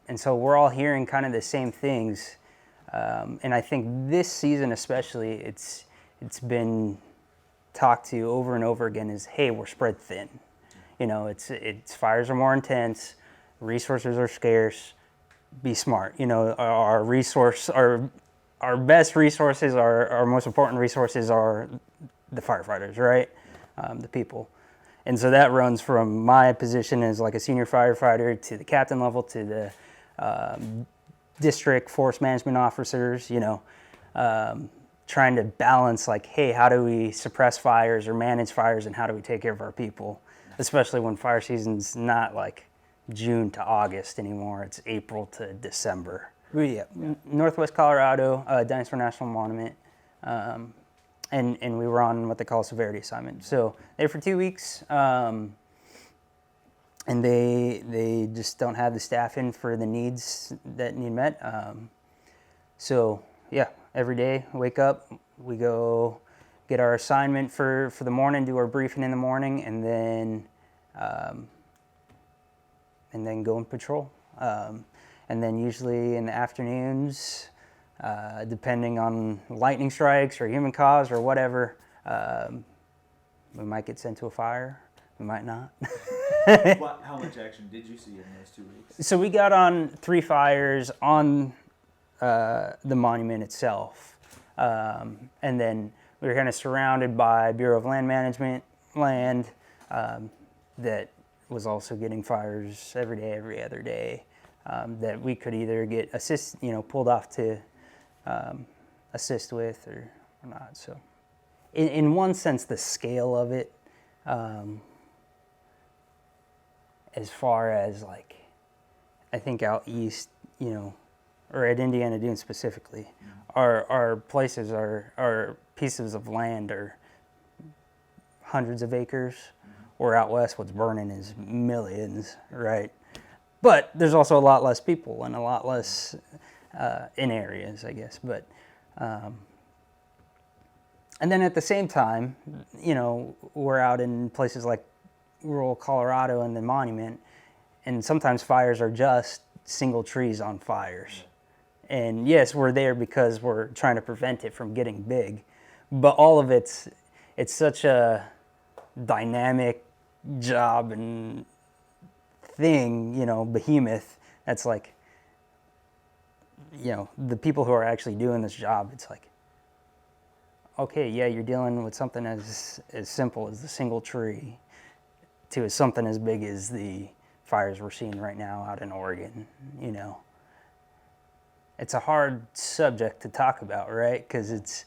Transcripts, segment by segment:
and so we're all hearing kind of the same things. And I think this season especially, it's been talked to over and over again is, hey, we're spread thin. You know, it's fires are more intense, resources are scarce. Be smart. You know, our best resources, our most important resources are the firefighters, right? The people. And so that runs from my position as like a senior firefighter to the captain level to the district forest management officers, you know, trying to balance like, hey, how do we suppress fires or manage fires, and how do we take care of our people, especially when fire season's not like June to August anymore, it's April to December. Northwest Colorado, Dinosaur National Monument, and we were on what they call a severity assignment. So there for 2 weeks, and they just don't have the staff in for the needs that need met. So yeah, every day, wake up, we go get our assignment for the morning, do our briefing in the morning, and then go and patrol. And then usually in the afternoons, depending on lightning strikes or human cause or whatever, we might get sent to a fire, we might not. How much action did you see in those 2 weeks? So we got on 3 fires on the monument itself. And then we were kind of surrounded by Bureau of Land Management land that was also getting fires every day, every other day, that we could either get pulled off to assist with or not. So in one sense, the scale of it, as far as like, I think out east, you know, or at Indiana Dunes specifically, our places our pieces of land are hundreds of acres. Or out west, what's burning is millions, right? But there's also a lot less people and a lot less in areas, I guess. But and then at the same time, you know, we're out in places like rural Colorado and the monument, and sometimes fires are just single trees on fires. And yes, we're there because we're trying to prevent it from getting big, but all of it's such a dynamic job and thing, you know, behemoth, that's like, you know, the people who are actually doing this job, it's like, okay, yeah, you're dealing with something as simple as the single tree to something as big as the fires we're seeing right now out in Oregon, you know. It's a hard subject to talk about, right? Because it's,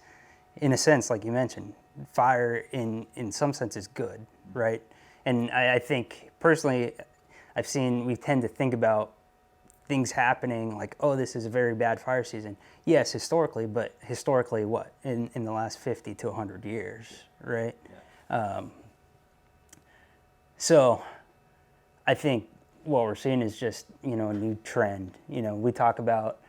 in a sense, like you mentioned, fire in some sense is good, right? And I think personally, we tend to think about things happening like, oh, this is a very bad fire season. Yes, historically, but historically what? In the last 50 to 100 years, right? Yeah. So I think what we're seeing is just, you know, a new trend. You know, we talk about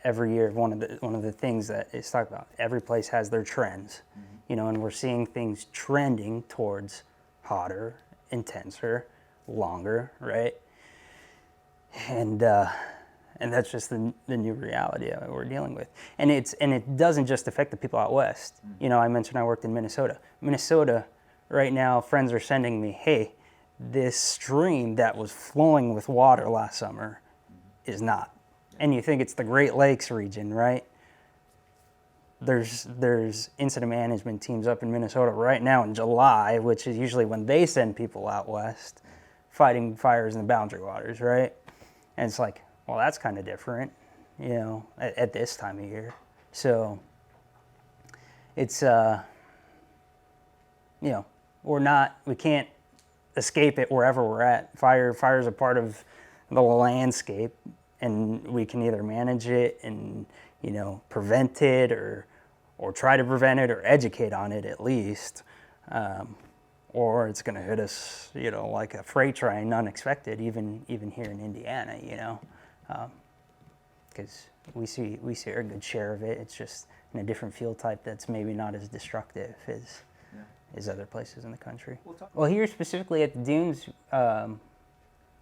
every year, one of the things that is talked about, every place has their trends, you know, and we're seeing things trending towards hotter, intenser, longer, right? And that's just the new reality that we're dealing with. And it doesn't just affect the people out west. You know, I mentioned I worked in Minnesota. Minnesota, right now, friends are sending me, hey, this stream that was flowing with water last summer is not. And you think it's the Great Lakes region, right? There's incident management teams up in Minnesota right now in July, which is usually when they send people out west, fighting fires in the boundary waters, right? And it's like, well, that's kind of different, you know, at this time of year. So it's, you know, we can't escape it wherever we're at. Fire is a part of the landscape, and we can either manage it and, you know, prevent it or try to prevent it or educate on it at least, or it's going to hit us, you know, like a freight train, unexpected, even here in Indiana, you know, because we see a good share of it. It's just in a different fuel type that's maybe not as destructive as other places in the country. Well, here specifically at the dunes,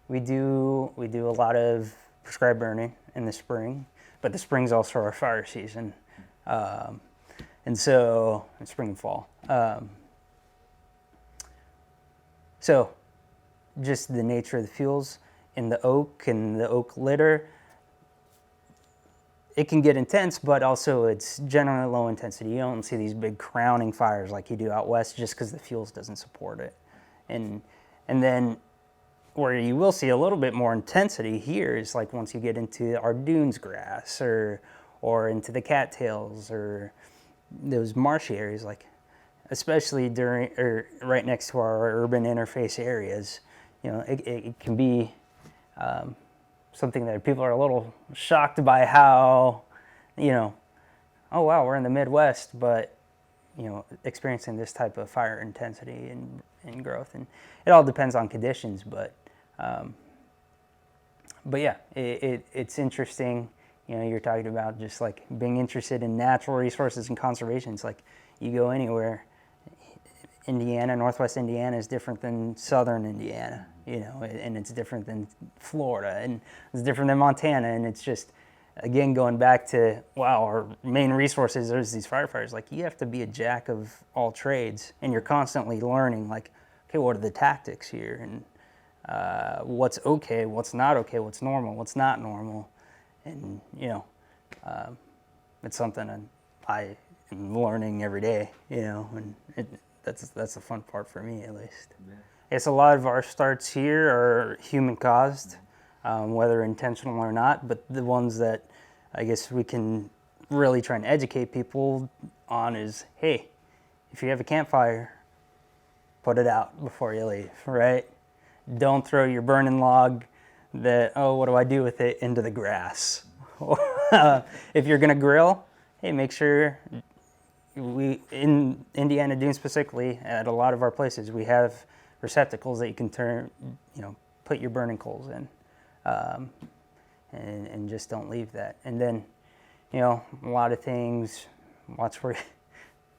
We do a lot of prescribed burning in the spring, but the spring's also our fire season, and so in spring and fall. So just the nature of the fuels in the oak and the oak litter, it can get intense, but also it's generally low intensity. You don't see these big crowning fires like you do out west just because the fuels doesn't support it. And then where you will see a little bit more intensity here is like once you get into our dunes grass or into the cattails or those marshy areas, like especially during or right next to our urban interface areas, it can be something that people are a little shocked by how, oh wow, we're in the Midwest, but experiencing this type of fire intensity and growth, and it all depends on conditions, but yeah, it's interesting. You're talking about just like being interested in natural resources and conservation. It's like you go anywhere. Indiana, Northwest Indiana is different than Southern Indiana, and it's different than Florida, and it's different than Montana, and it's just, again, going back to, wow, our main resources is these firefighters. Like, you have to be a jack of all trades, and you're constantly learning, like, okay, what are the tactics here, and what's okay, what's not okay, what's normal, what's not normal, and, it's something that I am learning every day, and that's the fun part for me, at least. Yeah. Yes, a lot of our starts here are human caused, whether intentional or not, but the ones that I guess we can really try and educate people on is, hey, if you have a campfire, put it out before you leave, right? Don't throw your burning log that, oh, what do I do with it, into the grass. If you're gonna grill, hey, make sure, we in Indiana Dunes specifically, at a lot of our places, we have receptacles that you can put your burning coals in, and just don't leave that. And then, a lot of things, watch where,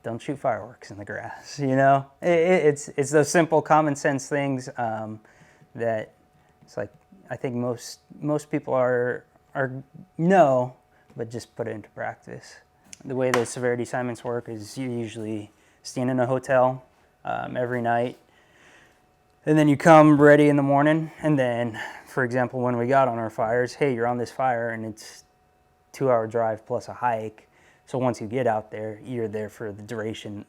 don't shoot fireworks in the grass. It's those simple common sense things that it's like I think most people are know, but just put it into practice. The way the severity assignments work is you usually stand in a hotel every night, and then you come ready in the morning, and then, for example, when we got on our fires, hey, you're on this fire, and it's 2-hour drive plus a hike, so once you get out there, you're there for the duration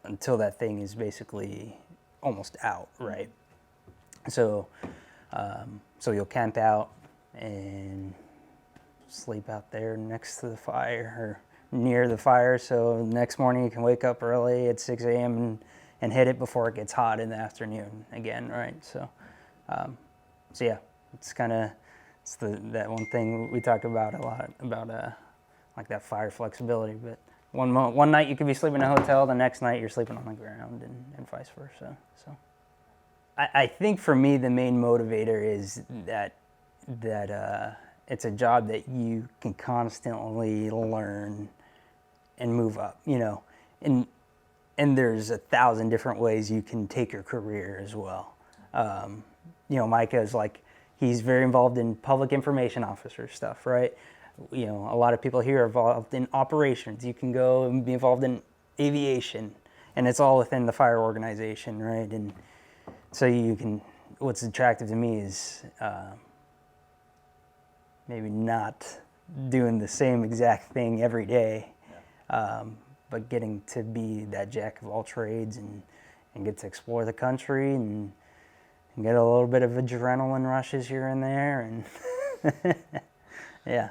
until that thing is basically almost out, right? So you'll camp out and sleep out there next to the fire or near the fire, so next morning you can wake up early at 6 a.m. and hit it before it gets hot in the afternoon again, right? So yeah, it's kind of that one thing we talk about a lot about like that fire flexibility. But one night you could be sleeping in a hotel, the next night you're sleeping on the ground, and vice versa. So I think for me the main motivator is that it's a job that you can constantly learn and move up, and there's 1,000 different ways you can take your career as well. Micah is like, he's very involved in public information officer stuff, right? A lot of people here are involved in operations. You can go and be involved in aviation, and it's all within the fire organization, right? And so what's attractive to me is maybe not doing the same exact thing every day, but getting to be that jack of all trades and get to explore the country and get a little bit of adrenaline rushes here and there, and yeah.